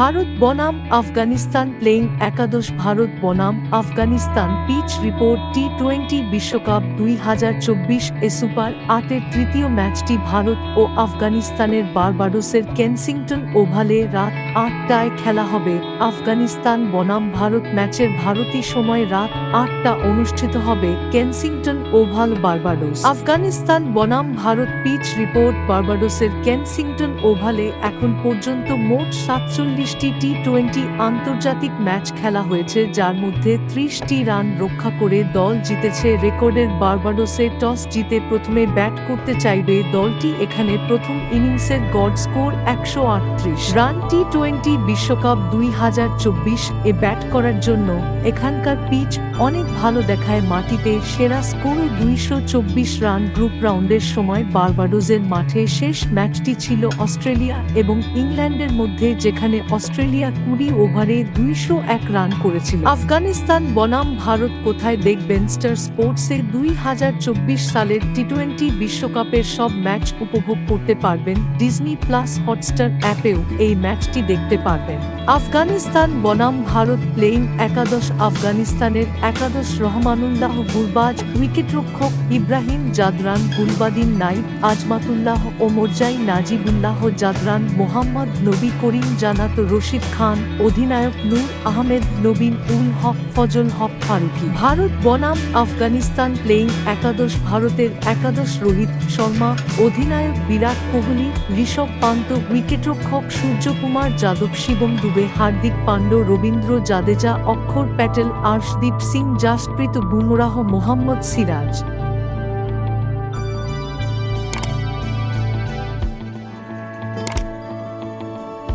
ভারত বনাম আফগানিস্তান প্লেইং একাদশ ভারত বনাম আফগানিস্তান পিচ রিপোর্ট টি-20 বিশ্বকাপ 2024 এ সুপার 8-এর তৃতীয় ম্যাচটি ভারত ও আফগানিস্তানের বারবাডোসের কেনসিংটন ওভালে রাত 8টায় খেলা হবে। আফগানিস্তান বনাম ভারত ম্যাচের ভারতীয় সময় রাত 8টা অনুষ্ঠিত হবে কেনসিংটন ওভাল বারবাডোস। আফগানিস্তান বনাম ভারত পিচ রিপোর্ট বারবাডোসের কেনসিংটন ওভালে এখন পর্যন্ত মোট 47টি টি-20 আন্তর্জাতিক ম্যাচ খেলা হয়েছে, যার মধ্যে 30টি রান রক্ষা করে দল জিতেছে। রেকর্ডের বারবাডোসে টস জিতে প্রথমে ব্যাট করতে চাইবে দলটি। এখানে প্রথম ইনিংসের গড় স্কোর 138 রান। টি-20 বিশ্বকাপ 2024 এ ব্যাট করার জন্য এখানকার পিচ অনেক ভালো দেখায়। মাটিতে সেরা স্কোর 224 রান। গ্রুপ রাউন্ডের সময় বারবাডোসের মাঠে শেষ ম্যাচটি ছিল অস্ট্রেলিয়া এবং ইংল্যান্ডের মধ্যে, যেখানে অস্ট্রেলিয়া 20 ওভারে 201 রান করেছিল। আফগানিস্তান বনাম ভারত কোথায় দেখবেন? স্টার স্পোর্টসে 2024 সালের টি-20 বিশ্বকাপের সব ম্যাচ উপভোগ করতে পারবেন। ডিজনি প্লাস হটস্টার অ্যাপেও এই ম্যাচটি দেখতে পারবেন। আফগানিস্তান বনাম ভারত প্লেইং একাদশ আফগানিস্তানের একাদশ রহমানুল্লাহ গুলবাজ, উইকেটরক্ষক ইব্রাহিম জাদরান, গুলবাদিন নাইব, আজমাতুল্লাহ ওমরজাই, নাজিবুল্লাহ জাদরান, মোহাম্মদ নবী করিম, জানাত রশিদ খান, অধিনায়ক নূর আহমেদ, নবীন উল হক, ফজল হক ফারুকি। ভারত বনাম আফগানিস্তান প্লেইং একাদশ ভারতের একাদশ রোহিত শর্মা, অধিনায়ক বিরাট কোহলি, ঋষভ পান্ত, উইকেটরক্ষক সূর্যকুমার যাদব, শিবম দুবে, হার্দিক পান্ড্য, রবীন্দ্র জাদেজা, অক্ষর প্যাটেল, আর্শদীপ সিং, জাসপ্রীত বুমরাহ, মোহাম্মদ সিরাজ।